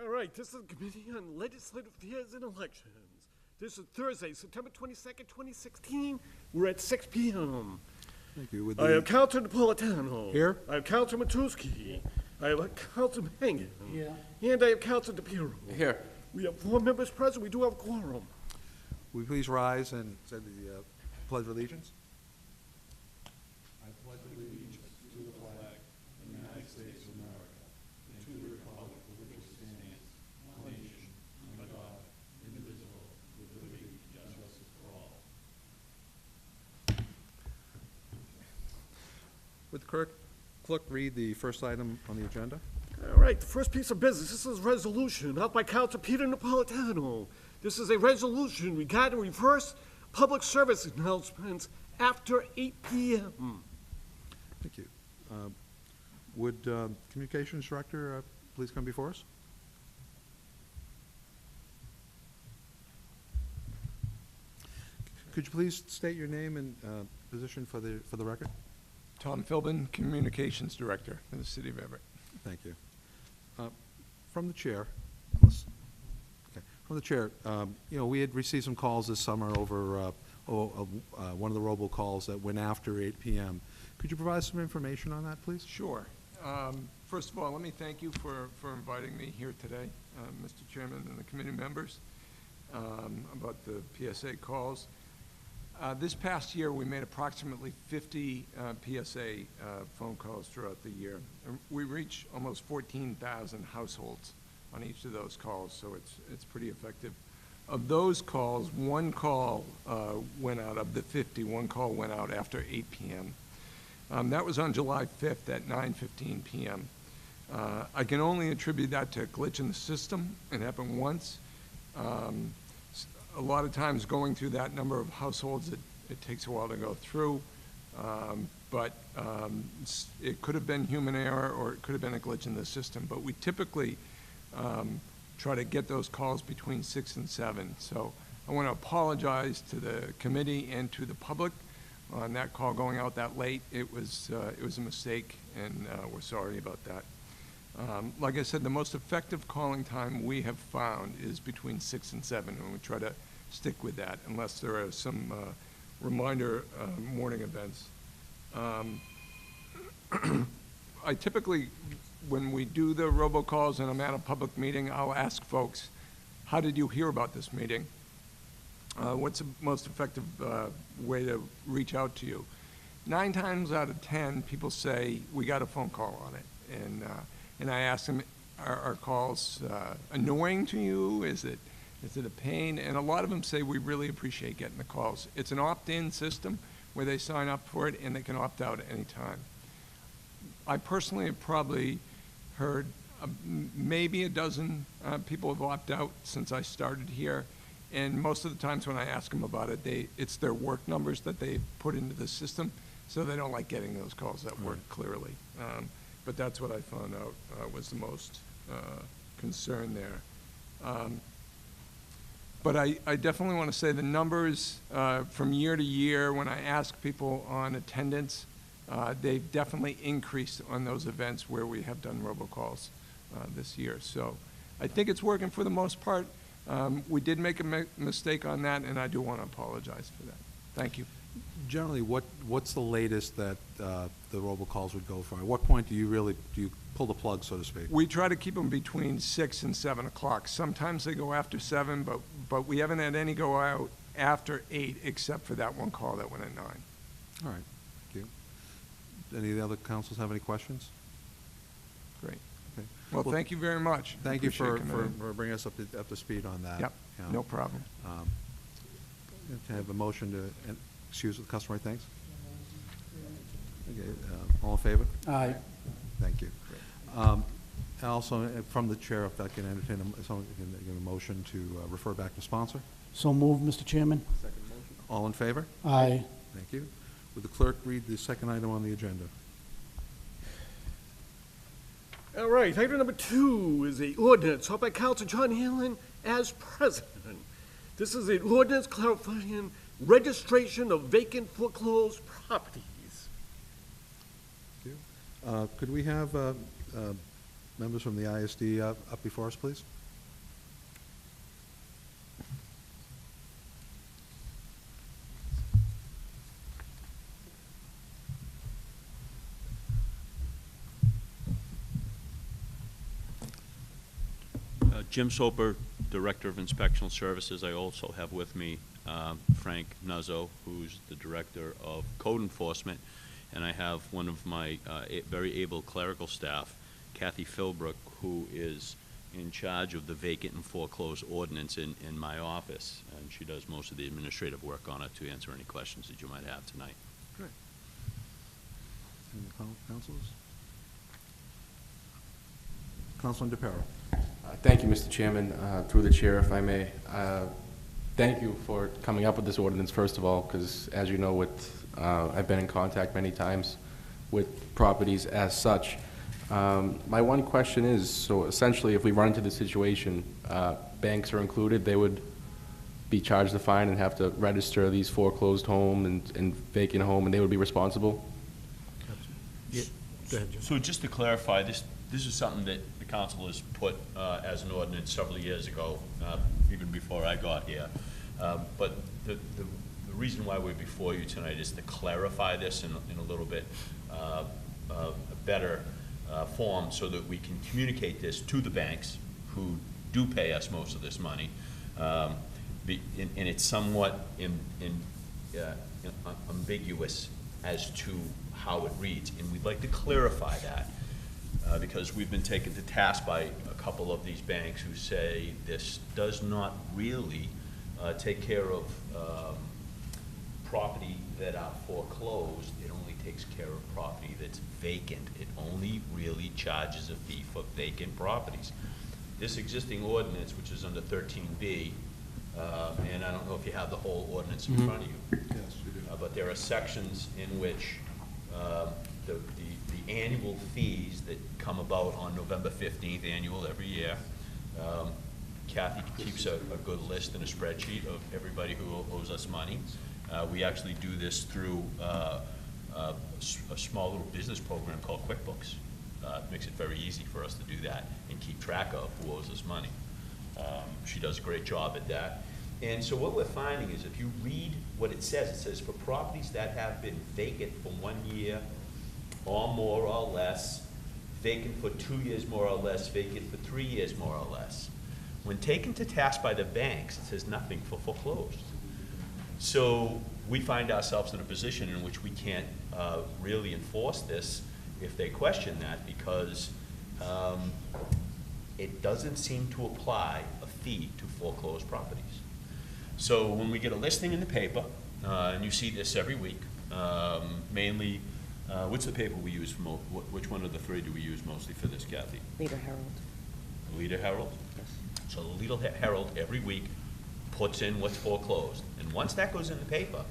All right, this is the Committee on Legislative Affairs and Elections. This is Thursday, September 22nd, 2016. We're at 6 p.m. Thank you. I have Councilor Napolitano. Here. I have Councilor Matusky. I have Councilor Mangan. Here. And I have Councilor DePiero. Here. We have 4 members present. We do have a quorum. Will you please rise and say the Pledge of Allegiance? I pledge allegiance to the flag of the United States of America and to the republic for which it stands, one nation, under God, indivisible, with liberty and justice for all. Would the clerk read the first item on the agenda? All right, the first piece of business. This is a resolution out by Councilor Peter Napolitano. This is a resolution regarding reverse public service announcements after 8 p.m. Thank you. Would Communications Director please come before us? Could you please state your name and position for the record? Tom Philbin, Communications Director in the City of Everett. Thank you. From the chair, we had received some calls this summer over one of the robocalls that went after 8 p.m. Could you provide some information on that, please? Sure. First of all, let me thank you for inviting me here today, Mr. Chairman and the committee members, about the PSA calls. This past year, we made approximately 50 PSA phone calls throughout the year. And we reach almost 14,000 households on each of those calls, so it's pretty effective. Of those calls, one call went out of the 50. One call went out after 8 p.m. That was on July 5th at 9:15 p.m. I can only attribute that to a glitch in the system. It happened once. A lot of times going through that number of households, it takes a while to go through, but it could have been human error or it could have been a glitch in the system. But we typically try to get those calls between 6 and 7. So I want to apologize to the committee and to the public on that call going out that late. It was a mistake, and we're sorry about that. Like I said, the most effective calling time we have found is between 6 and 7, and we try to stick with that unless there are some reminder morning events. I typically, when we do the robocalls and I'm at a public meeting, I'll ask folks, how did you hear about this meeting? What's the most effective way to reach out to you? 9 times out of 10, people say, we got a phone call on it. And I ask them, are calls annoying to you? Is it a pain? And a lot of them say, we really appreciate getting the calls. It's an opt-in system where they sign up for it and they can opt out at any time. I personally have probably heard maybe a dozen people have opted out since I started here. And most of the times when I ask them about it, it's their work numbers that they put into the system, so they don't like getting those calls that work clearly. But that's what I found out was the most concern there. But I definitely want to say the numbers from year to year, when I ask people on attendance, they've definitely increased on those events where we have done robocalls this year. So I think it's working for the most part. We did make a mistake on that, and I do want to apologize for that. Thank you. Generally, what's the latest that the robocalls would go for? At what point do you pull the plug, so to speak? We try to keep them between 6 and 7 o'clock. Sometimes they go after 7, but we haven't had any go out after 8, except for that one call that went at 9. All right, thank you. Any of the other councils have any questions? Great. Okay. Well, thank you very much. Thank you for Appreciate it. bringing us up to speed on that. Yep, no problem. To have a motion to excuse with customary thanks? Okay, all in favor? Aye. Thank you. And also, from the chair, if I can entertain someone can give a motion to refer back to sponsor. So moved, Mr. Chairman. Second motion. All in favor? Aye. Thank you. Would the clerk read the second item on the agenda? All right, item number 2 is a ordinance held by Councilor John Hanlon as president. This is an ordinance clarifying registration of vacant foreclosed properties. Thank you. Could we have members from the ISD up before us, please? Jim Soper, Director of Inspectional Services. I also have with me Frank Nuzzo, who's the Director of Code Enforcement, and I have one of my very able clerical staff, Kathy Philbrook, who is in charge of the vacant and foreclosed ordinance in my office, and she does most of the administrative work on it to answer any questions that you might have tonight. Great. Any councilors? Councilman DePiero. Thank you, Mr. Chairman. Through the chair, if I may, thank you for coming up with this ordinance, first of all, because as you know, I've been in contact many times with properties as such. My one question is, so essentially, if we run into the situation, banks are included, they would be charged a fine and have to register these foreclosed home and vacant home, and they would be responsible? Yeah. Go ahead, Jim. So just to clarify, this is something that the council has put as an ordinance several years ago, even before I got here. But the reason why we're before you tonight is to clarify this in a little bit a better form, so that we can communicate this to the banks who do pay us most of this money. And it's somewhat ambiguous as to how it reads, and we'd like to clarify that because we've been taken to task by a couple of these banks who say this does not really take care of property that are foreclosed. It only takes care of property that's vacant. It only really charges a fee for vacant properties. This existing ordinance, which is under 13B, and I don't know if you have the whole ordinance in front of you. Yes, we do. But there are sections in which the annual fees that come about on November 15th, annual every year. Kathy keeps a good list and a spreadsheet of everybody who owes us money. We actually do this through a small little business program called QuickBooks. It makes it very easy for us to do that and keep track of who owes us money. She does a great job at that. And so what we're finding is, if you read what it says for properties that have been vacant for 1 year or more or less, vacant for 2 years more or less, vacant for 3 years more or less. When taken to task by the banks, it says nothing for foreclosed. So we find ourselves in a position in which we can't really enforce this if they question that, because it doesn't seem to apply a fee to foreclosed properties. So when we get a listing in the paper, and you see this every week, mainly, what's the paper we use for which one of the three do we use mostly for this, Kathy? Leader Herald. The Leader Herald? Yes. So the Leader Herald every week puts in what's foreclosed. And once that goes in the paper,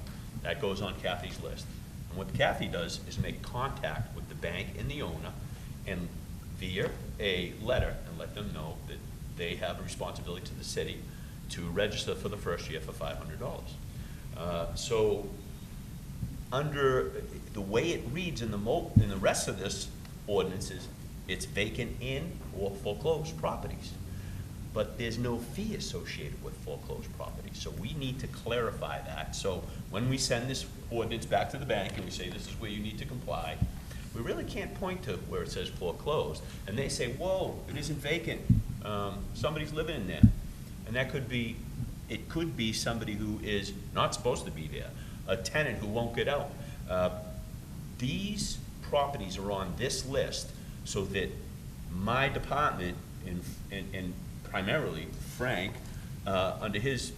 that goes on Kathy's list. And what Kathy does is make contact with the bank and the owner, and via a letter, and let them know that they have a responsibility to the city to register for the first year for $500. So under the way it reads in the rest of this ordinance is, it's vacant in or foreclosed properties. But there's no fee associated with foreclosed properties. So we need to clarify that. So when we send this ordinance back to the bank and we say this is where you need to comply, we really can't point to where it says foreclosed. And they say, whoa, it isn't vacant. Somebody's living in there. And that could be, it could be somebody who is not supposed to be there, a tenant who won't get out. These properties are on this list so that my department, and primarily Frank, under his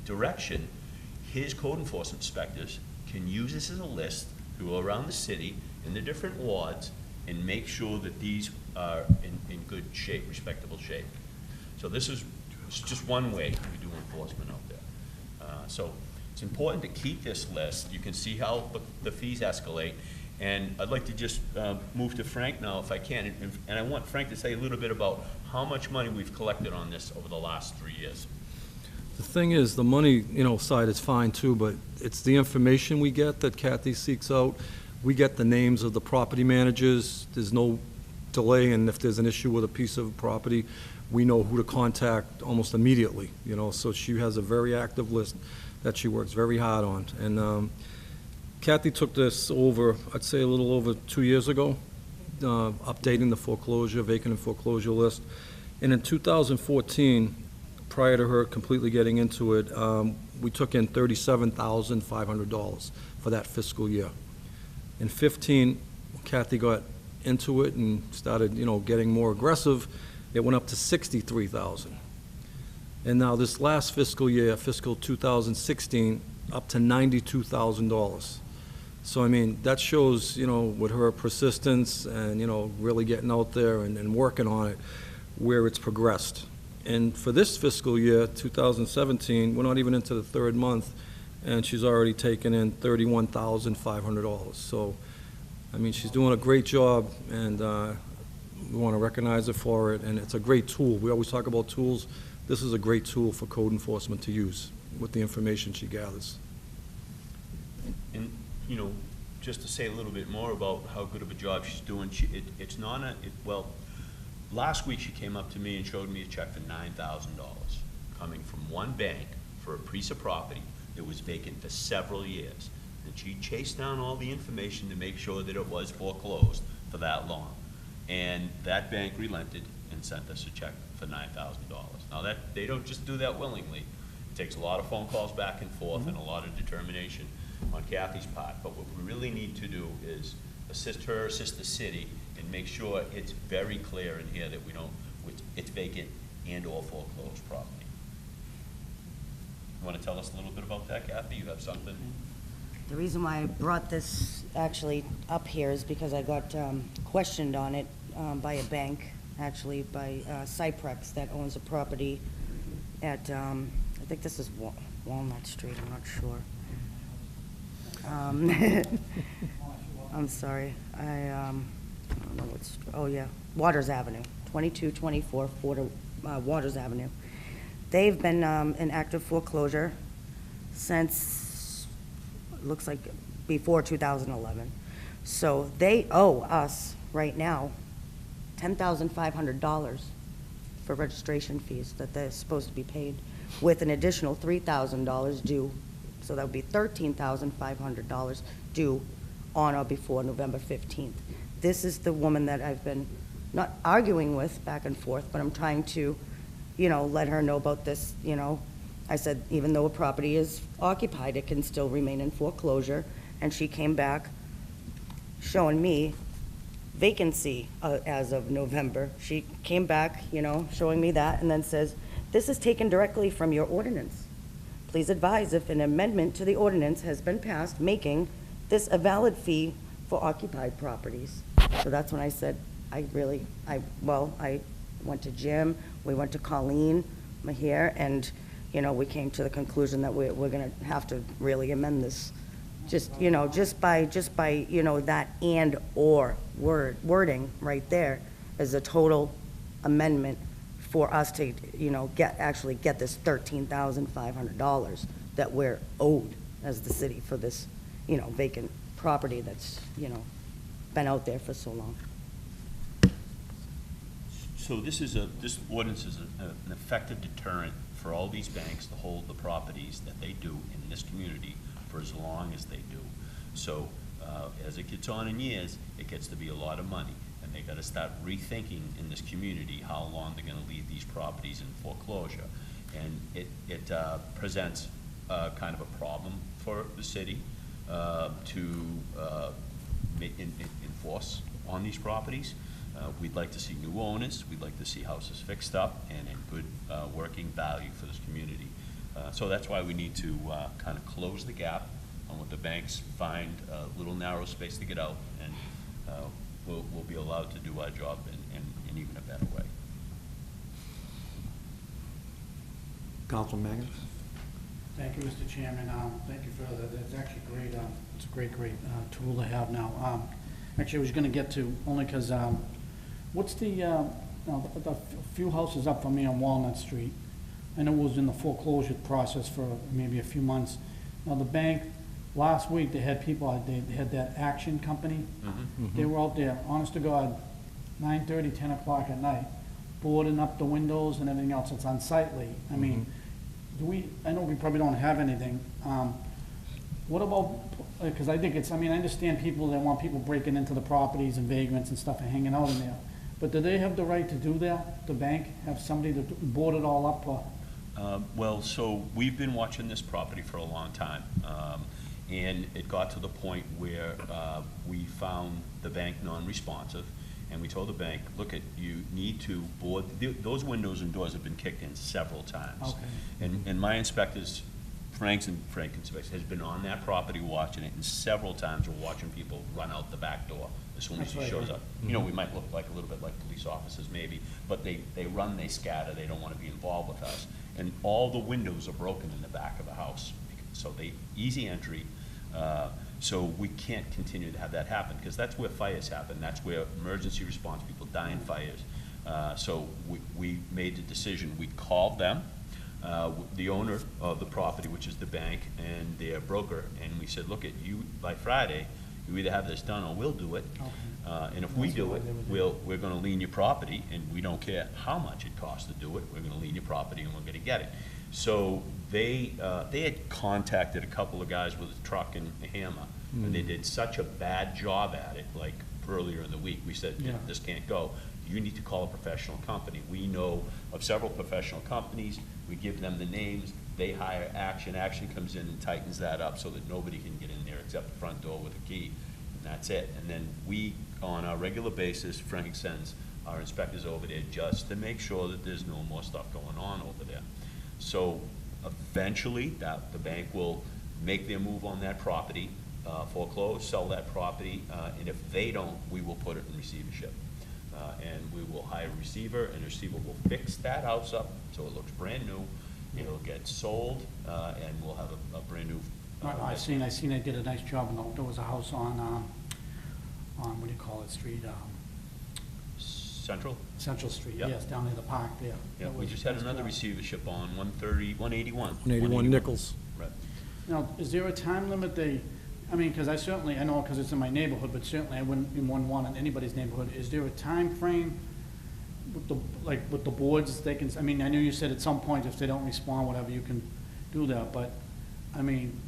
direction, his code enforcement inspectors can use this as a list to go around the city in the different wards and make sure that these are in good shape, respectable shape. So this is just one way we do enforcement out there. So it's important to keep this list. You can see how the fees escalate. And I'd like to just move to Frank now, if I can. And I want Frank to say a little bit about how much money we've collected on this over the last 3 years. The thing is, the money, side is fine too, but it's the information we get that Kathy seeks out. We get the names of the property managers. There's no delay, and if there's an issue with a piece of property, we know who to contact almost immediately, so she has a very active list that she works very hard on. And Kathy took this over, I'd say a little over 2 years ago, updating the foreclosure, vacant and foreclosure list. And in 2014, prior to her completely getting into it, we took in $37,500 for that fiscal year. In 15, Kathy got into it and started, getting more aggressive. It went up to $63,000. And now this last fiscal year, fiscal 2016, up to $92,000. So, I mean, that shows, with her persistence and, really getting out there and working on it, where it's progressed. And for this fiscal year, 2017, we're not even into the third month, and she's already taken in $31,500. So, I mean, she's doing a great job, and we want to recognize her for it, and it's a great tool. We always talk about tools. This is a great tool for code enforcement to use with the information she gathers. And, just to say a little bit more about how good of a job she's doing, it's not last week she came up to me and showed me a check for $9,000 coming from one bank for a piece of property that was vacant for several years. And she chased down all the information to make sure that it was foreclosed for that long. And that bank relented and sent us a check for $9,000. Now they don't just do that willingly. It takes a lot of phone calls back and forth and a lot of determination on Kathy's part. But what we really need to do is assist her, assist the city, and make sure it's very clear in here that it's vacant and/or foreclosed property. You want to tell us a little bit about that, Kathy? You have something? The reason why I brought this actually up here is because I got questioned on it by a bank, actually by Cyprex, that owns a property at, I think this is Walnut Street, I'm not sure. I'm sorry, I don't know what's, Waters Avenue, 2224 Waters Avenue. They've been in active foreclosure since, looks like before 2011. So they owe us right now $10,500 for registration fees that they're supposed to be paid, with an additional $3,000 due. So that would be $13,500 due on or before November 15th. This is the woman that I've been not arguing with back and forth, but I'm trying to, let her know about this. I said, even though a property is occupied, it can still remain in foreclosure. And she came back showing me vacancy as of November. She came back, showing me that, and then says, this is taken directly from your ordinance. Please advise if an amendment to the ordinance has been passed, making this a valid fee for occupied properties. So that's when I said, I went to Jim, we went to Colleen here, and, we came to the conclusion that we're gonna have to really amend this. Just by that and/or wording right there is a total amendment for us to, actually get this $13,500 that we're owed as the city for this, vacant property that's, been out there for so long. So this ordinance is an effective deterrent for all these banks to hold the properties that they do in this community for as long as they do. So as it gets on in years, it gets to be a lot of money, and they got to start rethinking in this community how long they're going to leave these properties in foreclosure. And it presents kind of a problem for the city to enforce on these properties. We'd like to see new owners. We'd like to see houses fixed up and in good working value for this community. So that's why we need to kind of close the gap on what the banks find a little narrow space to get out, and we'll be allowed to do our job in even a better way. Councilman Mangan? Thank you, Mr. Chairman. Thank you for that. It's actually great. It's a great tool to have now. Actually, I was going to get to, only because what's the few houses up from me on Walnut Street? I know it was in the foreclosure process for maybe a few months. Now, the bank, last week, they had people, they had that Action Company. They were out there, honest to God, 9:30, 10 o'clock at night, boarding up the windows and everything else. It's unsightly. I mean, I know we probably don't have anything. What about, because I think I understand people that want people breaking into the properties and vagrants and stuff and hanging out in there. But do they have the right to do that, the bank, have somebody to board it all up, or? Well, so we've been watching this property for a long time. And it got to the point where we found the bank non-responsive. And we told the bank, look, you need to board, those windows and doors have been kicked in several times. Okay. And my inspectors, Frank Inspector, has been on that property watching it, and several times we're watching people run out the back door as soon as That's he right, shows yeah. up. You know, we might look like, a little bit like police officers maybe, but they run, they scatter, they don't wanna be involved with us. And all the windows are broken in the back of the house, so easy entry. So we can't continue to have that happen, because that's where fires happen, that's where emergency response, people die in fires. So we made the decision, we called them, the owner of the property, which is the bank, and their broker, and we said, look, by Friday, you either have this done or we'll do it. Okay. And if we That's do what it, they would do. we're gonna lien your property, and we don't care how much it costs to do it, we're gonna lien your property and we're gonna get it. So they had contacted a couple of guys with a truck and a hammer, and they did such a bad job at it, like earlier in the week. We said, Yeah. this can't go. You need to call a professional company. We know of several professional companies, we give them the names, they hire Action. Action comes in and tightens that up so that nobody can get in there except the front door with a key, and that's it. And then we, on a regular basis, Frank sends our inspectors over there just to make sure that there's no more stuff going on over there. So eventually, the bank will make their move on that property, foreclose, sell that property, and if they don't, we will put it in receivership. And we will hire a receiver, and the receiver will fix that house up so it looks brand new. It'll get sold, and we'll have a brand new. I seen they did a nice job, and there was a house on, what do you call it, street, Central? Central Street, Yep. yes, down near the park there. Yeah, That we was just had nice another job. receivership on 181. 181 Nichols. Right. Now, is there a time limit I mean, because I know because it's in my neighborhood, but certainly I wouldn't want it in anybody's neighborhood. Is there a time frame with the boards, they can, I mean, I know you said at some point if they don't respond, whatever, you can do that, but, I mean,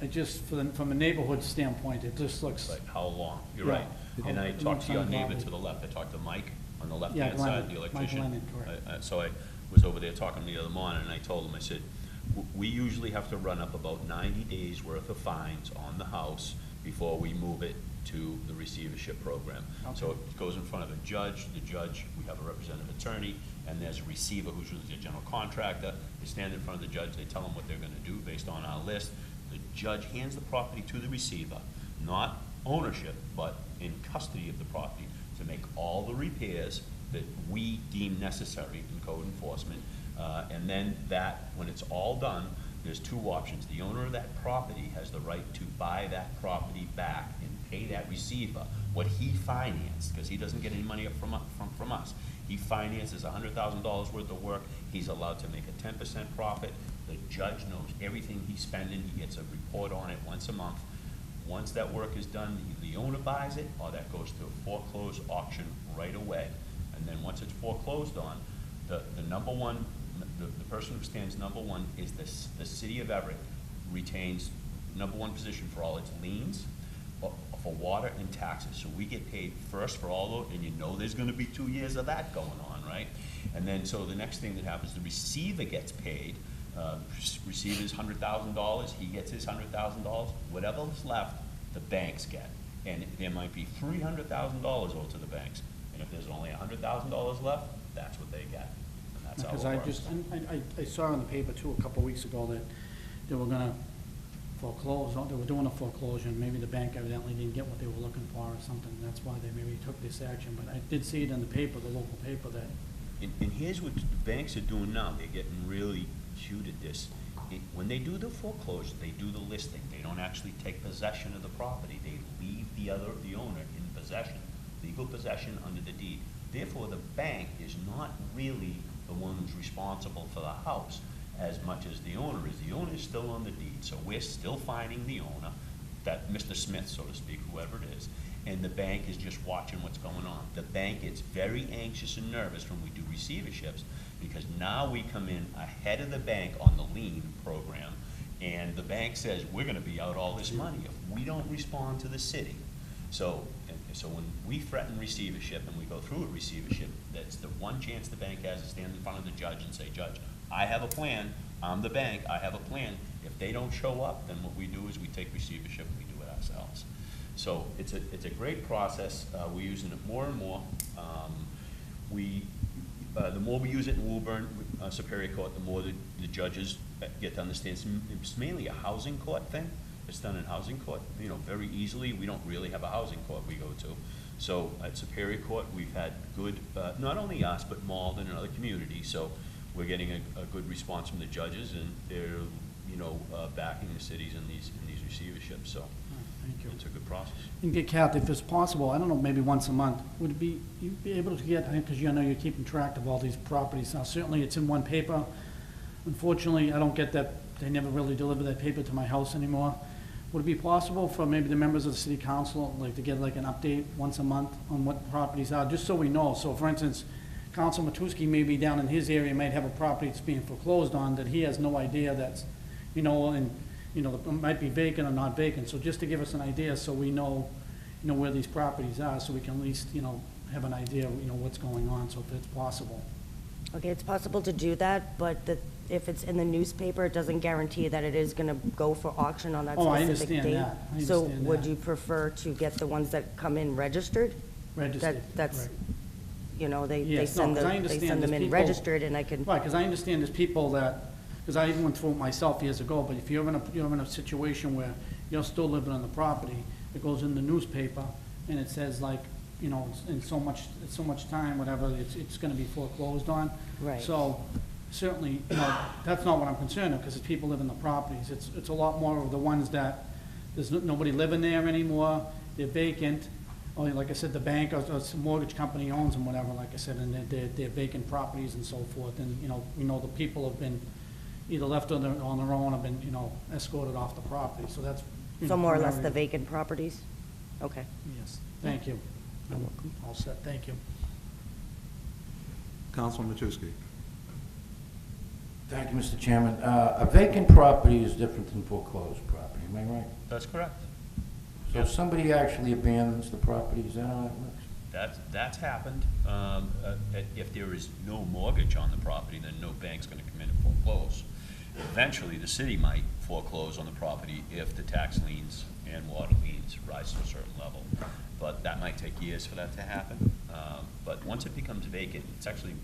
it just, from a neighborhood standpoint, it just looks, Like, how long? You're Yeah. right. And I How talked to your long neighbor probably? to the left. I talked to Mike on the Yeah, left-hand side, the Glennon. Mike electrician. Glennon, correct. So I was over there talking the other morning, and I told him, I said, we usually have to run up about 90 days worth of fines on the house before we move it to the receivership program. So Okay. it goes in front of a judge, we have a representative attorney, and there's a receiver who's usually a general contractor. They stand in front of the judge, they tell them what they're gonna do based on our list. The judge hands the property to the receiver, not ownership, but in custody of the property, to make all the repairs that we deem necessary in code enforcement. And then when it's all done, there's two options. The owner of that property has the right to buy that property back and pay that receiver what he financed, because he doesn't get any money up from us. He finances $100,000 worth of work, he's allowed to make a 10% profit. The judge knows everything he's spending, he gets a report on it once a month. Once that work is done, the owner buys it, or that goes to a foreclosed auction right away. And then once it's foreclosed on, the number one, the person who stands number one is the city of Everett retains number one position for all its liens, for water and taxes. So we get paid first for all those, and you know there's gonna be 2 years of that going on, right? And then, so the next thing that happens, the receiver gets paid. Receiver's $100,000, he gets his $100,000. Whatever's left, the banks get. And there might be $300,000 owed to the banks. And if there's only $100,000 left, that's what they get. And that's how it because works. I saw in the paper too, a couple of weeks ago, that they were gonna foreclose, they were doing a foreclosure, and maybe the bank evidently didn't get what they were looking for or something, that's why they maybe took this action, but I did see it in the paper, the local paper, that, And here's what the banks are doing now, they're getting really cute at this. When they do the foreclosure, they do the listing, they don't actually take possession of the property, they leave the owner in possession, legal possession under the deed. Therefore, the bank is not really the one who's responsible for the house as much as the owner is. The owner is still on the deed, so we're still finding the owner, that Mr. Smith, so to speak, whoever it is, and the bank is just watching what's going on. The bank gets very anxious and nervous when we do receiverships, because now we come in ahead of the bank on the lien program, and the bank says, we're gonna be out all this money if we don't respond to the city. So, And so when we threaten receivership and we go through a receivership, that's the one chance the bank has to stand in front of the judge and say, Judge, I have a plan, I'm the bank, I have a plan. If they don't show up, then what we do is we take receivership and we do it ourselves. So it's a great process. We're using it more and more. The more we use it in Woburn, Superior Court, the more the judges get to understand. It's mainly a housing court thing. It's done in housing court, very easily. We don't really have a housing court we go to. So at Superior Court, we've had good, not only us, but Malden and other communities. So we're getting a good response from the judges, and they're, backing the cities in these receiverships. So Thank you. it's a good process. And get Kathy, if it's possible, I don't know, maybe once a month, would it be, you'd be able to get, because you know you're keeping track of all these properties. Now, certainly it's in one paper. Unfortunately, I don't get that, they never really deliver that paper to my house anymore. Would it be possible for maybe the members of the city council, like, to get like an update once a month on what properties are, just so we know? So for instance, Council Matusky may be down in his area, might have a property that's being foreclosed on that he has no idea that's, and, it might be vacant or not vacant. So just to give us an idea, so we know, where these properties are, so we can at least, have an idea, what's going on, so if it's possible. Okay, it's possible to do that, but if it's in the newspaper, it doesn't guarantee that it is gonna go for auction on that Oh, I specific understand date. that. I So understand would that. you prefer to get the ones that come in registered? Registered, That's, right. they Yes, no, send 'cause I them, they understand send them there's in people- registered, and I can, Right, because I understand there's people that, because I went through it myself years ago, but if you're in a situation where you're still living on the property, it goes in the newspaper, and it says like, in so much time, whatever, it's gonna be foreclosed on. Right. So certainly, that's not what I'm concerned of, because it's people live in the properties. It's a lot more of the ones that there's nobody living there anymore, they're vacant, or like I said, the bank or some mortgage company owns them, whatever, like I said, and they're vacant properties and so forth. And, we know the people have been either left on their own or been, escorted off the property, so that's. so more or less the primarily- vacant properties? Okay. Yes, thank you. I'm all set, thank you. Councilman Matusky. Thank you, Mr. Chairman. A vacant property is different than foreclosed property, am I right? That's correct. So if somebody actually abandons the property, is that how it works? That's happened. If there is no mortgage on the property, then no bank's gonna come in and foreclose. Eventually, the city might foreclose on the property if the tax liens and water liens rise to a certain level. But that might take years for that to happen. But once it becomes vacant, it's actually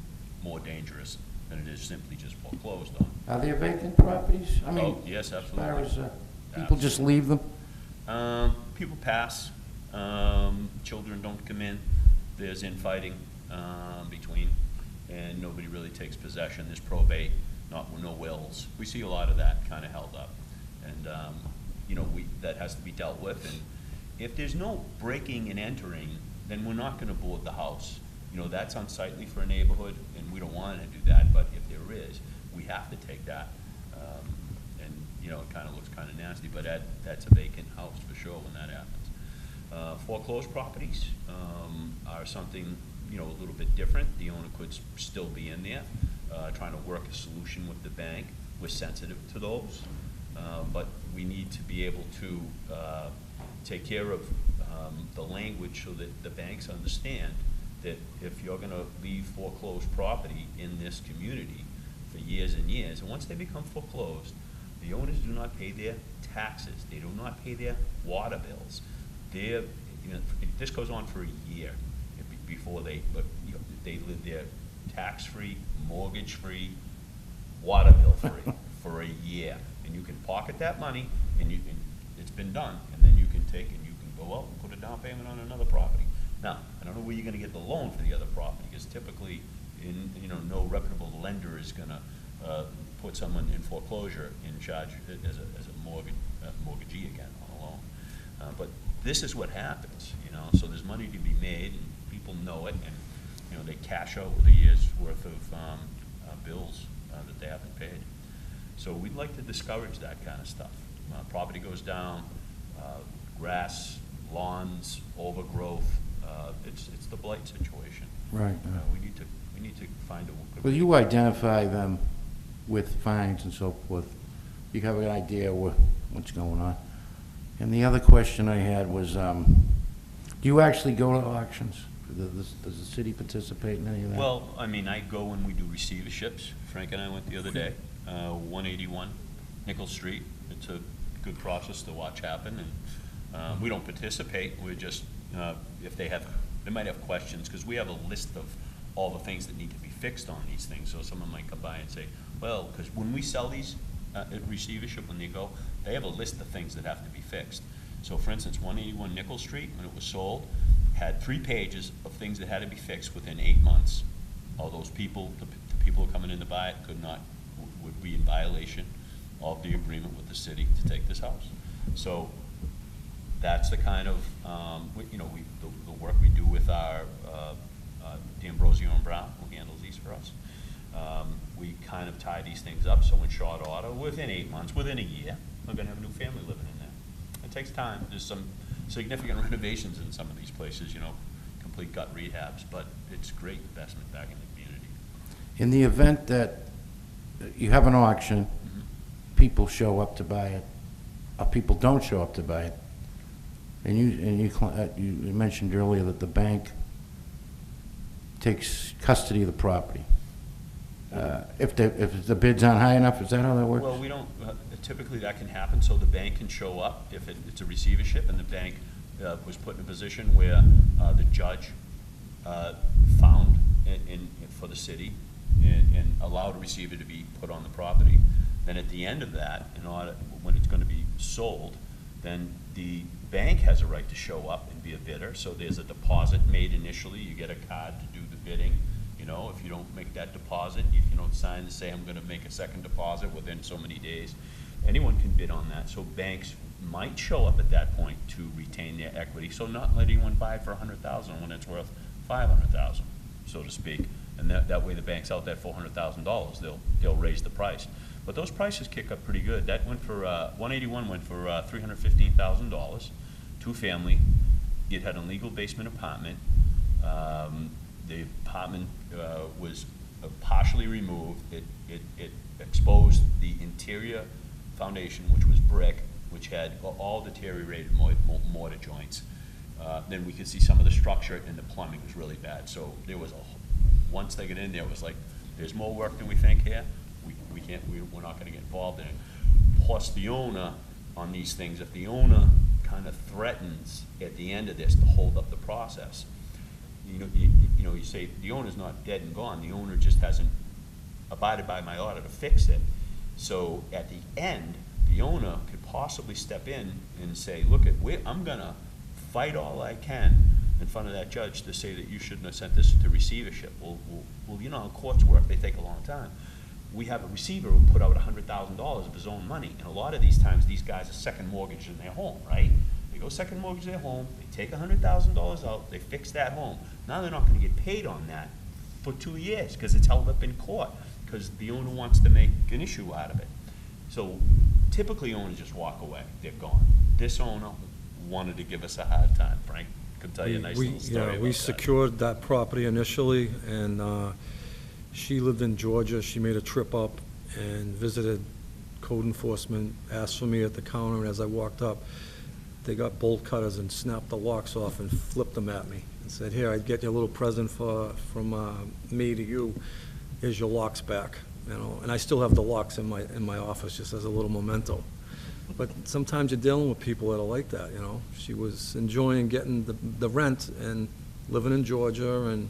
more dangerous than it is simply just foreclosed on. Are there vacant properties? I mean, Oh, yes, as far absolutely. as, people just leave them? People pass, children don't come in, there's infighting, between, and nobody really takes possession, there's probate, no wills. We see a lot of that kind of held up, and, that has to be dealt with, and if there's no breaking and entering, then we're not gonna board the house. That's unsightly for a neighborhood, and we don't wanna do that, but if there is, we have to take that. It kinda looks kinda nasty, but that's a vacant house for sure when that happens. Foreclosed properties, are something, a little bit different. The owner could still be in there, trying to work a solution with the bank. We're sensitive to those, but we need to be able to, take care of, the language so that the banks understand that if you're gonna leave foreclosed property in this community for years and years, and once they become foreclosed, the owners do not pay their taxes, they do not pay their water bills. This goes on for a year before they live there tax-free, mortgage-free, water bill-free for a year. And you can pocket that money, and it's been done, and then you can take and you can go out and put a down payment on another property. Now, I don't know where you're gonna get the loan for the other property, because typically, no reputable lender is gonna, put someone in foreclosure in charge as a mortgagee again on a loan. But this is what happens, so there's money to be made, and people know it, and, they cash out with a year's worth of bills that they haven't paid. So we'd like to discourage that kind of stuff. Property goes down, grass, lawns, overgrowth, it's the blight situation. Right. We need to find a. Well, you identify them with fines and so forth. You have an idea what's going on. And the other question I had was, Do you actually go to auctions? Does the city participate in any of that? Well, I mean, I go when we do receiverships. Frank and I went the other day, 181 Nichols Street. It's a good process to watch happen, and we don't participate. We're just, if they might have questions, because we have a list of all the things that need to be fixed on these things. So someone might come by and say, well, because when we sell these at receivership, when they go, they have a list of things that have to be fixed. So for instance, 181 Nichols Street, when it was sold, had 3 pages of things that had to be fixed within 8 months. All those people, the people who are coming in to buy it would be in violation of the agreement with the city to take this house. So that's the kind of, the work we do with our, D'Ambrosio and Brown, who handles these for us. We kind of tie these things up, so in short order, within 8 months, within a year, we're gonna have a new family living in there. It takes time. There's some significant renovations in some of these places, complete gut rehabs, but it's great investment back in the community. In the event that you have an auction, people show up to buy it, or people don't show up to buy it, and you mentioned earlier that the bank takes custody of the property. If the bids aren't high enough, is that how that works? Well, we don't, typically that can happen, so the bank can show up if it's a receivership, and the bank was put in a position where the judge found for the city and allowed a receiver to be put on the property. Then at the end of that, when it's going to be sold, then the bank has a right to show up and be a bidder. So there's a deposit made initially. You get a card to do the bidding. If you don't make that deposit, if you don't sign to say I'm going to make a second deposit within so many days, anyone can bid on that. So banks might show up at that point to retain their equity. So not let anyone buy it for $100,000 when it's worth $500,000, so to speak. And that way the bank's out that $400,000. They'll raise the price. But those prices kick up pretty good. That went for 181 went for $315,000, 2-family. It had a legal basement apartment. The apartment was partially removed. It exposed the interior foundation, which was brick, which had all deteriorated mortar joints. Then we could see some of the structure, and the plumbing was really bad. So there was once they get in there, it was like, there's more work than we think here. We're not going to get involved in it. Plus the owner on these things, if the owner kind of threatens at the end of this to hold up the process, you say the owner's not dead and gone. The owner just hasn't abided by my order to fix it. So at the end, the owner could possibly step in and say, look, I'm going to fight all I can in front of that judge to say that you shouldn't have sent this to receivership. Well, you know how courts work. They take a long time. We have a receiver who put out $100,000 of his own money, and a lot of these times these guys are second mortgage in their home, right? They go second mortgage their home, they take $100,000 out, they fix that home. Now they're not going to get paid on that for 2 years because it's held up in court because the owner wants to make an issue out of it. So typically owners just walk away. They're gone. This owner wanted to give us a hard time. Frank could tell you a nice little story about We that. secured that property initially, and she lived in Georgia. She made a trip up and visited code enforcement, asked for me at the counter, and as I walked up, they got bolt cutters and snapped the locks off and flipped them at me and said, here, I'd get you a little present from me to you. Here's your locks back, and I still have the locks in my office just as a little memento. But sometimes you're dealing with people that are like that, She was enjoying getting the rent and living in Georgia and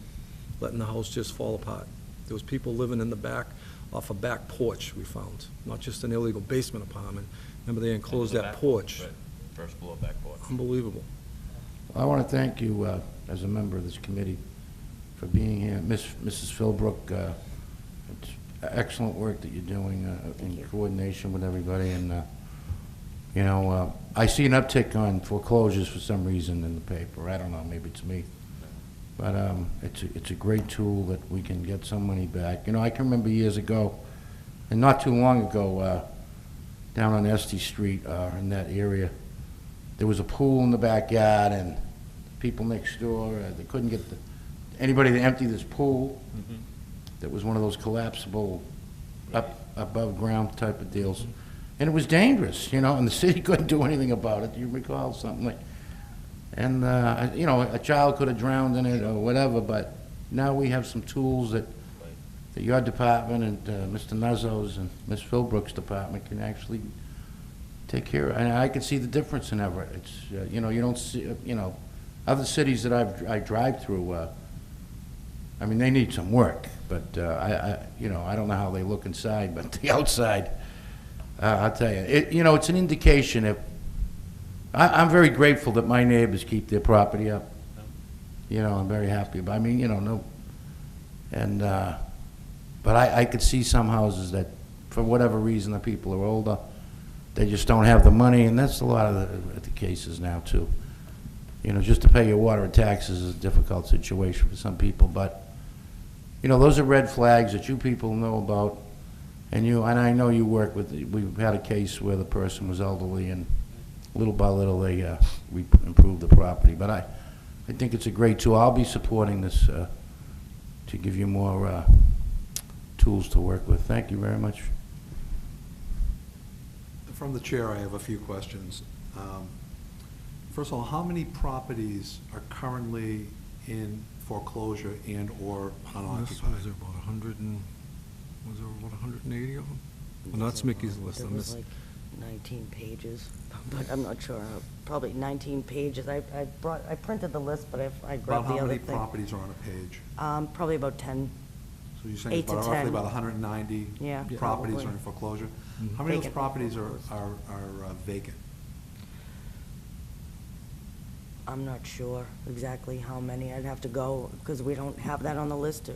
letting the house just fall apart. There was people living in the back, off a back porch we found, not just an illegal basement apartment. Remember, they enclosed that porch. Right. First floor back porch. Unbelievable. I want to thank you, as a member of this committee, for being here. Mrs. Philbrook, it's excellent work that you're doing in coordination with everybody. And, I see an uptick on foreclosures for some reason in the paper. I don't know, maybe it's me. But it's a great tool that we can get some money back. I can remember years ago, and not too long ago, down on Esty Street in that area, there was a pool in the backyard, and people next door, they couldn't get anybody to empty this pool. That was one of those collapsible, above ground type of deals. And it was dangerous, and the city couldn't do anything about it. Do you recall something like? And, you know, a child could have drowned in it or whatever, but now we have some tools that your department and Mr. Nuzzo's and Ms. Philbrook's department can actually take care of. And I can see the difference in Everett. It's, you know, you don't see, you know, other cities that I drive through, I mean, they need some work, but you know, I don't know how they look inside, but the outside, I'll tell you, you know, it's an indication if, I'm very grateful that my neighbors keep their property up. You know, I'm very happy, but I mean, you know, no, and, but I could see some houses that, for whatever reason, the people are older, they just don't have the money, and that's a lot of the cases now, too. You know, just to pay your water and taxes is a difficult situation for some people, but, you know, those are red flags that you people know about, and I know you work with, we've had a case where the person was elderly, and little by little, we improved the property, but I think it's a great tool. I'll be supporting this to give you more tools to work with. Thank you very much. From the chair, I have a few questions. First of all, how many properties are currently in foreclosure and/or unoccupied? Was there about 100 and, was there about 180 of them? Well, that's Mickey's list. There was like 19 pages, but I'm not sure. Probably 19 pages. I printed the list, but I About grabbed the how other many thing. properties are on a page? Probably about 10. So you're saying 8 to about roughly 10. about 190 Yeah, properties probably. are in foreclosure? Mm-hmm. How many of those Vacant. properties are vacant? I'm not sure exactly how many. I'd have to go, because we don't have that on the list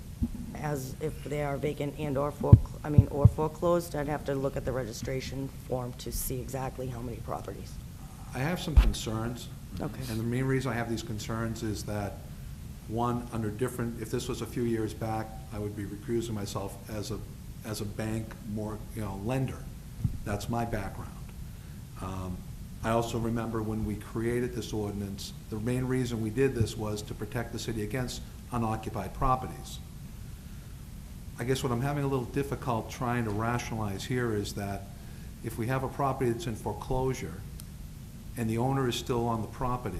as if they are vacant and or foreclosed. I'd have to look at the registration form to see exactly how many properties. I have some concerns. Okay. And the main reason I have these concerns is that, one, under different, if this was a few years back, I would be recusing myself as a bank lender. That's my background. I also remember when we created this ordinance, the main reason we did this was to protect the city against unoccupied properties. I guess what I'm having a little difficult trying to rationalize here is that if we have a property that's in foreclosure and the owner is still on the property,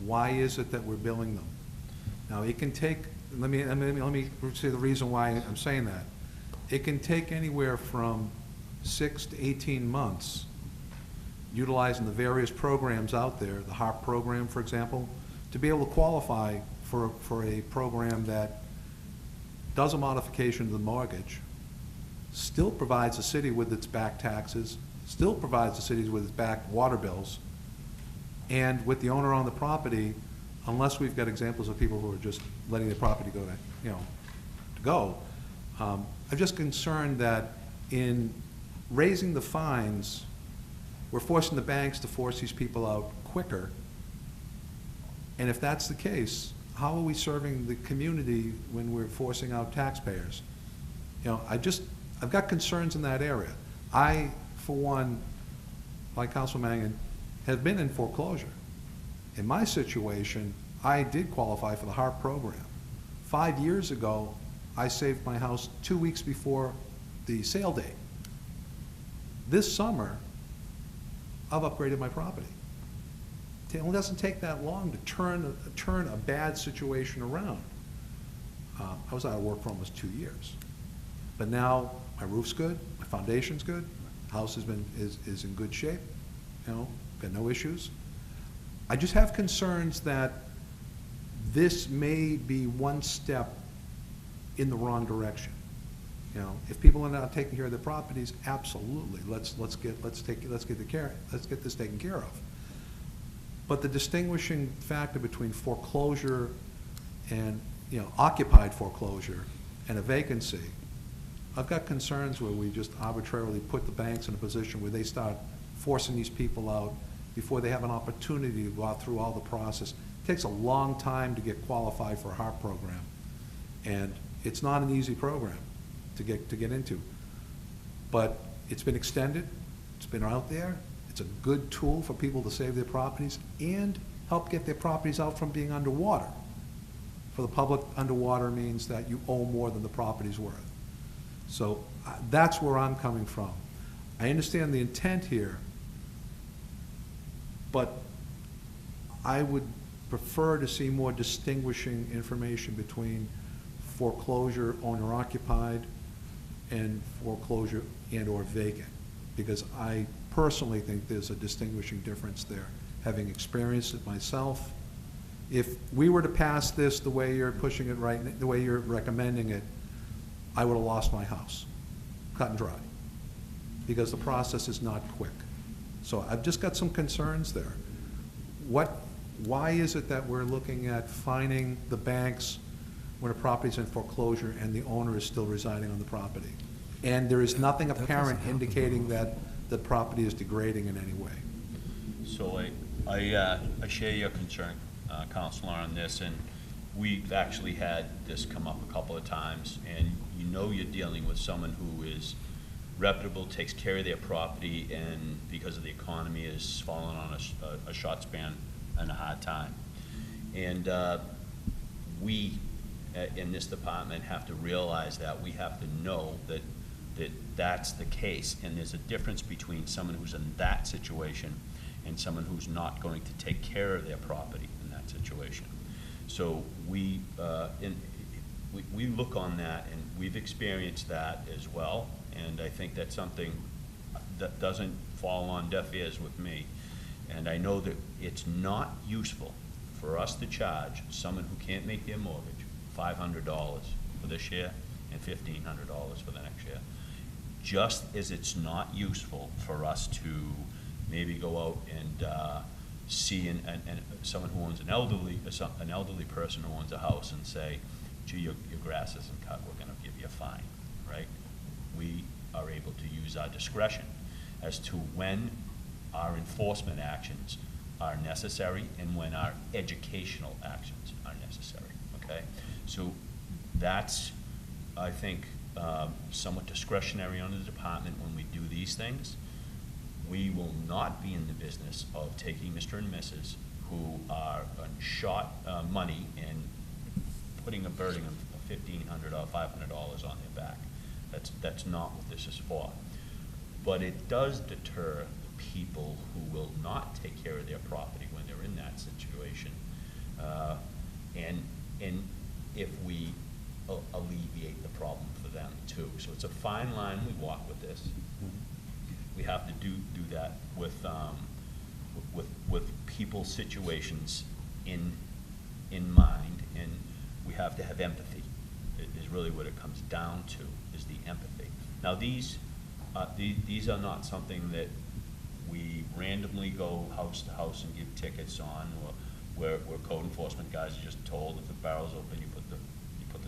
why is it that we're billing them? Now, it can take, let me say the reason why I'm saying that. It can take anywhere from 6 to 18 months, utilizing the various programs out there, the HARP program, for example, to be able to qualify for a program that does a modification of the mortgage, still provides the city with its back taxes, still provides the city with its back water bills, and with the owner on the property, unless we've got examples of people who are just letting the property go to go, I'm just concerned that in raising the fines, we're forcing the banks to force these people out quicker. And if that's the case, how are we serving the community when we're forcing out taxpayers? I've got concerns in that area. I, for one, like Councilman Mangan, have been in foreclosure. In my situation, I did qualify for the HARP program. 5 years ago, I saved my house 2 weeks before the sale date. This summer, I've upgraded my property. It doesn't take that long to turn a bad situation around. I was out of work for almost 2 years. But now my roof's good, my foundation's good, house is in good shape, got no issues. I just have concerns that this may be one step in the wrong direction. If people are not taking care of their properties, absolutely, let's get this taken care of. But the distinguishing factor between foreclosure and occupied foreclosure and a vacancy, I've got concerns where we just arbitrarily put the banks in a position where they start forcing these people out before they have an opportunity to go through all the process. It takes a long time to get qualified for a HARP program, and it's not an easy program to get into. But it's been extended, it's been out there, it's a good tool for people to save their properties and help get their properties out from being underwater. For the public, underwater means that you owe more than the property's worth. So that's where I'm coming from. I understand the intent here, but I would prefer to see more distinguishing information between foreclosure owner-occupied and foreclosure and/or vacant, because I personally think there's a distinguishing difference there, having experienced it myself. If we were to pass this the way you're pushing it right, the way you're recommending it, I would have lost my house, cut and dry, because the process is not quick. So I've just got some concerns there. Why is it that we're looking at fining the banks when a property's in foreclosure and the owner is still residing on the property? And there is nothing apparent indicating that the property is degrading in any way. So I share your concern, Counselor, on this, and we've actually had this come up a couple of times, and you know you're dealing with someone who is reputable, takes care of their property, and because of the economy has fallen on a short span and a hard time. And we, in this department, have to realize that. We have to know that that's the case, and there's a difference between someone who's in that situation and someone who's not going to take care of their property in that situation. So we look on that, and we've experienced that as well, and I think that's something that doesn't fall on deaf ears with me. And I know that it's not useful for us to charge someone who can't make their mortgage $500 for this year and $1,500 for the next year. Just as it's not useful for us to maybe go out and see and someone who owns an elderly person who owns a house and say, gee, your grass isn't cut, we're gonna give you a fine, right? We are able to use our discretion as to when our enforcement actions are necessary and when our educational actions are necessary, okay? So that's, I think, somewhat discretionary on the department when we do these things. We will not be in the business of taking Mr. and Mrs. who are short money and putting a burden of $1,500 or $500 on their back. That's not what this is for. But it does deter the people who will not take care of their property when they're in that situation. And if we alleviate the problem for them too. So it's a fine line we walk with this. We have to do that with people's situations in mind, and we have to have empathy. It is really what it comes down to, is the empathy. Now these are not something that we randomly go house to house and give tickets on, or where code enforcement guys are just told if the barrel's open, you put the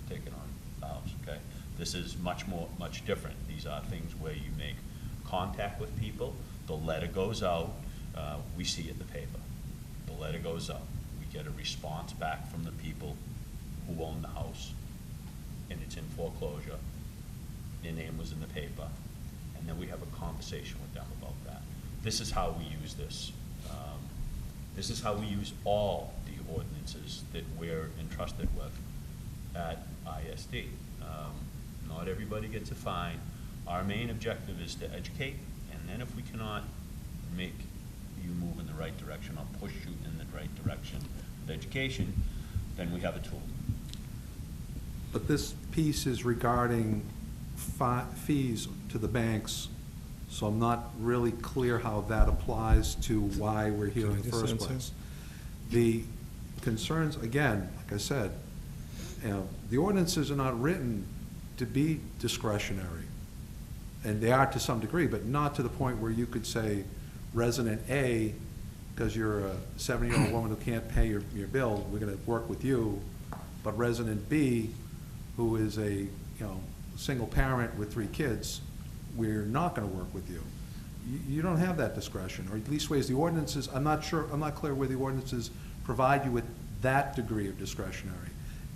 ticket on the house, okay? This is much different. These are things where you make contact with people, the letter goes out, we see it in the paper. The letter goes out, we get a response back from the people who own the house, and it's in foreclosure, their name was in the paper, and then we have a conversation with them about that. This is how we use this. This is how we use all the ordinances that we're entrusted with at ISD. Not everybody gets a fine. Our main objective is to educate, and then if we cannot make you move in the right direction or push you in the right direction with education, then we have a tool. But this piece is regarding fees to the banks, so I'm not really clear how that applies to why we're here in the first place. The concerns, again, like I said, the ordinances are not written to be discretionary, and they are to some degree, but not to the point where you could say resident A, because you're a 70-year-old woman who can't pay your bill, we're going to work with you, but resident B, who is a single parent with 3 kids, we're not going to work with you. You don't have that discretion, or at least ways the ordinances, I'm not clear where the ordinances provide you with that degree of discretionary.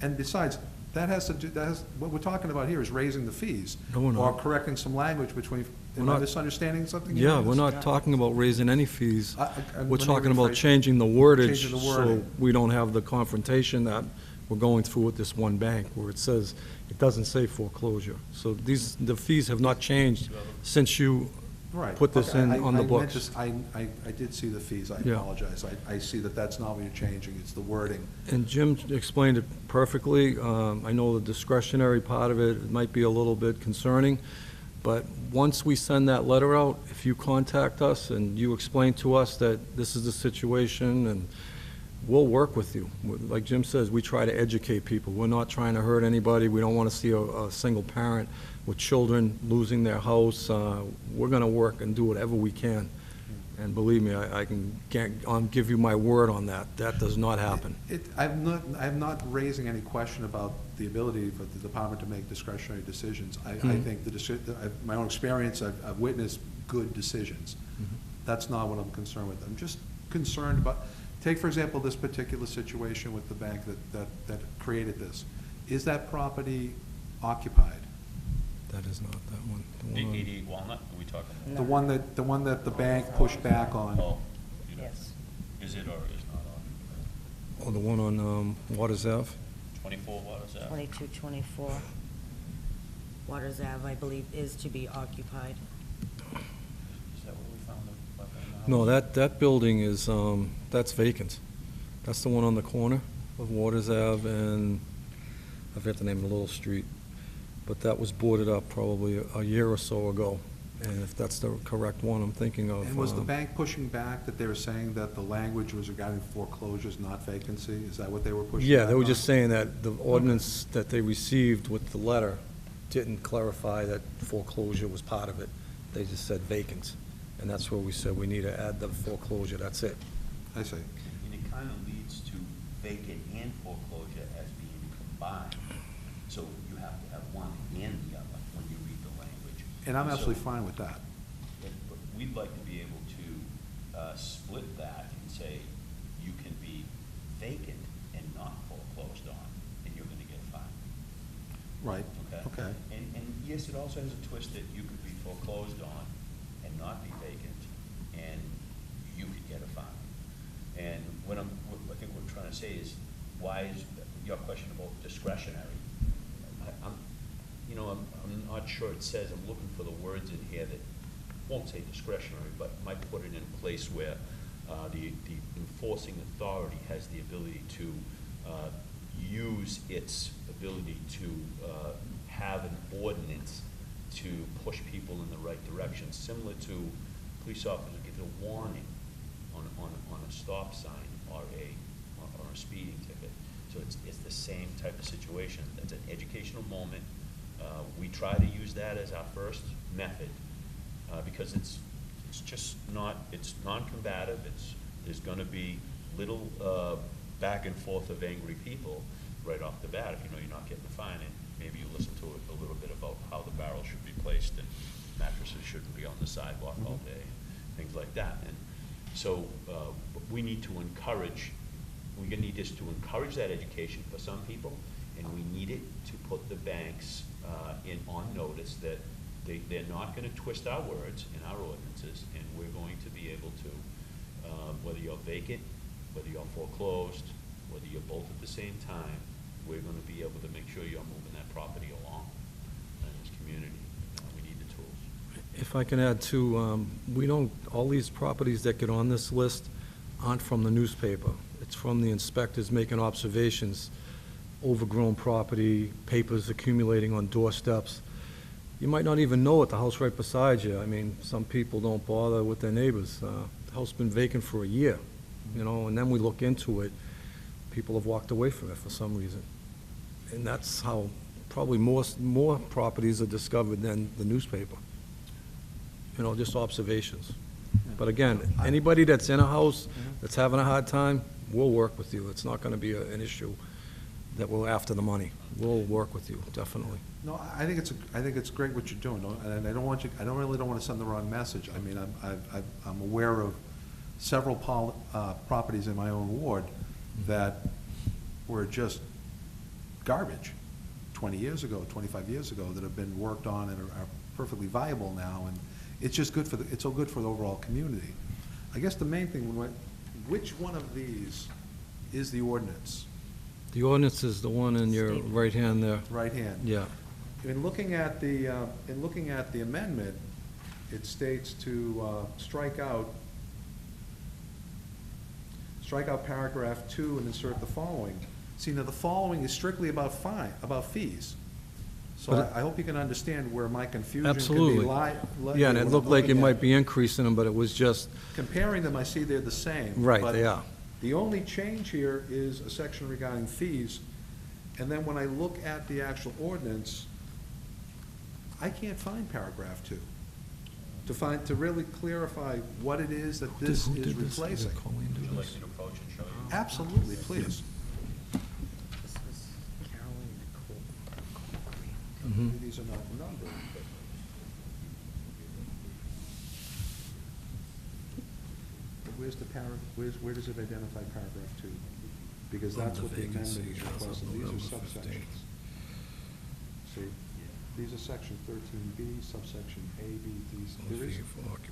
And besides, what we're talking about here is raising the fees. No, we're not. Or correcting some language between, am I misunderstanding something? Yeah, we're not talking about raising any fees. We're let me talking about rephrase. changing the wordage Changing the so wording. we don't have the confrontation that we're going through with this one bank where it says, it doesn't say foreclosure. So the fees have not changed since you Right. put this Okay, in I on the meant books. to- I did see the fees, I Yeah. apologize. I see that that's not what you're changing, it's the wording. And Jim explained it perfectly. I know the discretionary part of it might be a little bit concerning, but once we send that letter out, if you contact us and you explain to us that this is the situation, and we'll work with you. Like Jim says, we try to educate people. We're not trying to hurt anybody. We don't want to see a single parent with children losing their house. We're going to work and do whatever we can. And believe me, I'll give you my word on that. That does not happen. I'm not raising any question about the ability for the department to make discretionary decisions. I think my own experience, I've witnessed good decisions. That's not what I'm concerned with. I'm just concerned about, take for example, this particular situation with the bank that created this. Is that property occupied? That is not that one. The The one on- 88 Walnut, are we talking? The one that the bank pushed back on? Oh, you know, Yes. is it or is not occupied? Oh, the one on Waters Ave? 24, what is that? 2224 Waters Ave, I believe, is to be occupied. Is that where we found the weapon in the house? No, that building is, that's vacant. That's the one on the corner of Waters Ave and, I forget the name of the little street. But that was boarded up probably a year or so ago. And if that's the correct one I'm thinking of. And was the bank pushing back that they were saying that the language was regarding foreclosures, not vacancy? Is that what they were pushing back Yeah, they were on? just saying that the ordinance that they received with the letter didn't clarify that foreclosure was part of it. They just said vacant. And that's where we said we need to add the foreclosure, that's it. I see. And it kind of leads to vacant and foreclosure as being combined. So you have to have one and the other when you read the language. And I'm So- absolutely fine with that. But we'd like to be able to split that and say, you can be vacant and not foreclosed on, and you're gonna get a fine, Right. okay? Okay. And yes, it also has a twist that you could be foreclosed on and not be vacant, and you could get a fine. And what I think what we're trying to say is, why is your question about discretionary? I'm not sure it says, I'm looking for the words in here that won't say discretionary, but might put it in a place where the enforcing authority has the ability to use its ability to have an ordinance to push people in the right direction, similar to police officers give a warning on a stop sign or a speeding ticket. So it's the same type of situation. It's an educational moment. We try to use that as our first method, because it's just not, it's non-combative, there's gonna be little back and forth of angry people right off the bat if you know you're not getting a fine, and maybe you listen to it a little bit about how the barrel should be placed and mattresses shouldn't be on the sidewalk all day, things like that. And so we need to encourage, we need this to encourage that education for some people, and we need it to put the banks on notice that they're not gonna twist our words in our ordinances, and we're going to be able to, whether you're vacant, whether you're foreclosed, whether you're both at the same time, we're gonna be able to make sure you're moving that property along in this community. We need the tools. If I can add too, we don't, all these properties that get on this list aren't from the newspaper. It's from the inspectors making observations, overgrown property, papers accumulating on doorsteps. You might not even know it, the house right beside you. I mean, some people don't bother with their neighbors. The house been vacant for a year, and then we look into it. People have walked away from it for some reason. And that's how probably more properties are discovered than the newspaper. Just observations. But again, anybody that's in a house that's having a hard time, we'll work with you. It's not gonna be an issue that we're after the money. We'll work with you, definitely. No, I think it's great what you're doing, and I don't really want to send the wrong message. I mean, I'm aware of several properties in my own ward that were just garbage 20 years ago, 25 years ago, that have been worked on and are perfectly viable now, and it's just good for it's so good for the overall community. I guess the main thing, which one of these is the ordinance? The ordinance is the one in your right hand there. Right hand. Yeah. In looking at the amendment, it states to strike out paragraph 2 and insert the following. See, now the following is strictly about fees. So But I hope you can understand where my confusion can be. Absolutely. Yeah, and it looked like it might be increasing them, but it was just, Comparing them, I see they're the same. right, but they are. the only change here is a section regarding fees, and then when I look at the actual ordinance, I can't find paragraph 2. To really clarify what it is that this is replacing. Would you like me to approach and show you? Absolutely, please. This was Carolyn Nicole. Mhm. These are not numbered, but. But where's the where does it identify paragraph 2? Because that's what the amendment is requesting. These are subsections. See, these are section 13B, subsection A, B, D.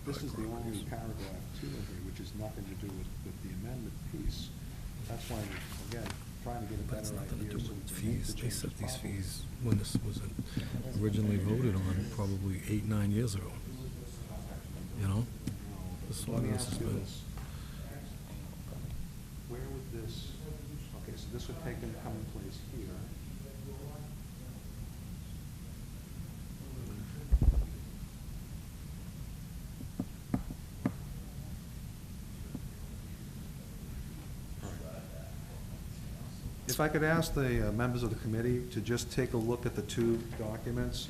This is the only paragraph 2 in here, which has nothing to do with the amendment piece. That's why we're, again, trying to get a But it's better nothing to idea do so we with can make fees. the They changes set these properly. fees when this was originally voted on, probably 8, 9 years ago. You know? This Let me ordinance ask has you been, this. Where would this, okay, so this would take and come in place here. If I could ask the members of the committee to just take a look at the two documents.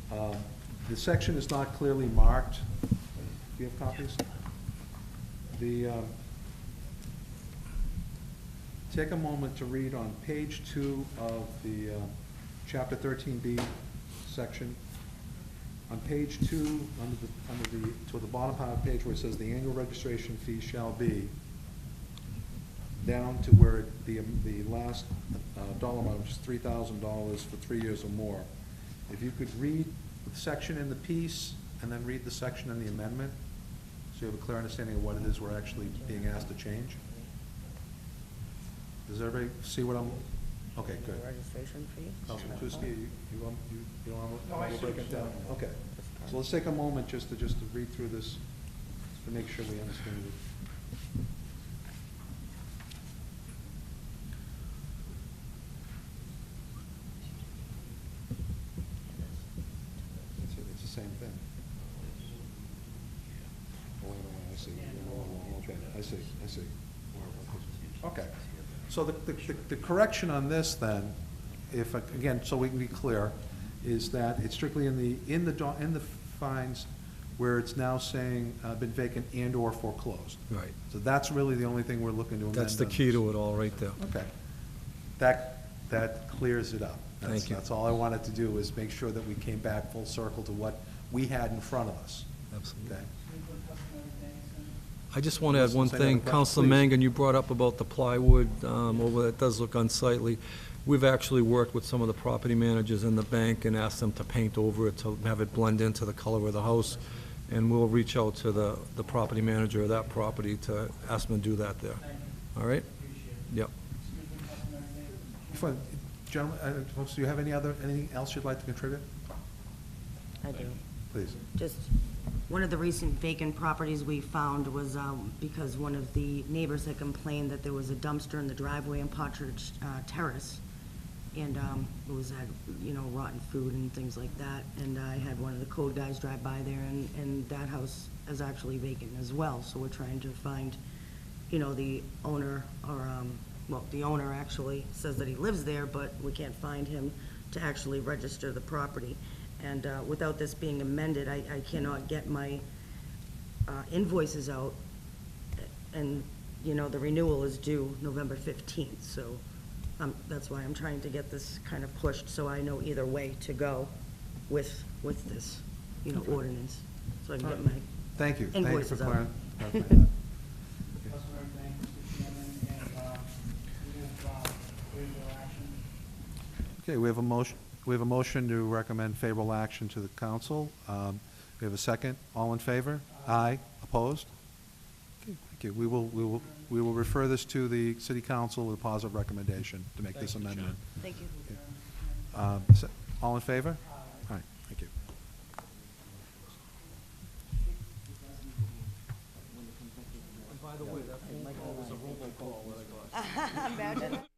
The section is not clearly marked. Do you have copies? Take a moment to read on page 2 of the chapter 13B section. On page 2, toward the bottom part of the page where it says the annual registration fee shall be, down to where the last dollar amount, which is $3,000 for 3 years or more. If you could read the section in the piece and then read the section in the amendment, so you have a clear understanding of what it is we're actually being asked to change. Does everybody see what I'm, okay, good. Registration fee? Councilman Tuski, you want to break it down? Okay, so let's take a moment just to read through this, to make sure we understand it. It's the same thing. Oh, wait, I see. Okay, I see. Okay, so the correction on this then, if, again, so we can be clear, is that it's strictly in the fines where it's now saying been vacant and/or foreclosed. right. So that's really the only thing we're looking to amend. That's the on key this. to it all right there. Okay. That clears it up. Thank you. That's all I wanted to do, is make sure that we came back full circle to what we had in front of us. Absolutely. Okay? I just want to add one Say thing. another question, Councilor please. Mangan, you brought up about the plywood over, that does look unsightly. We've actually worked with some of the property managers in the bank and asked them to paint over it to have it blend into the color of the house. And we'll reach out to the property manager of that property to ask them to do that there. All right? Yep. Before- Gentlemen, folks, do you have anything else you'd like to contribute? I do. Please. Just, one of the recent vacant properties we found was because one of the neighbors had complained that there was a dumpster in the driveway on Partridge Terrace. And it was, rotten food and things like that. And I had one of the code guys drive by there, and that house is actually vacant as well. So we're trying to find, the owner, or, the owner actually says that he lives there, but we can't find him to actually register the property. And without this being amended, I cannot get my invoices out. And, the renewal is due November 15th, so that's why I'm trying to get this kind of pushed, so I know either way to go with this, ordinance. So I can get my Thank you. Thank you for invoices out. clarifying that. Councilmember, thank you, Mr. Chairman, and we have favorable action. Okay, we have a motion to recommend favorable action to the council. We have a second. All in favor? Aye. Opposed? Okay, thank you. We will refer this to the city council with a positive recommendation to make this amendment. Thank you. All in favor? All right, thank you. By the way, that phone call was a robocall that I got. Imagine.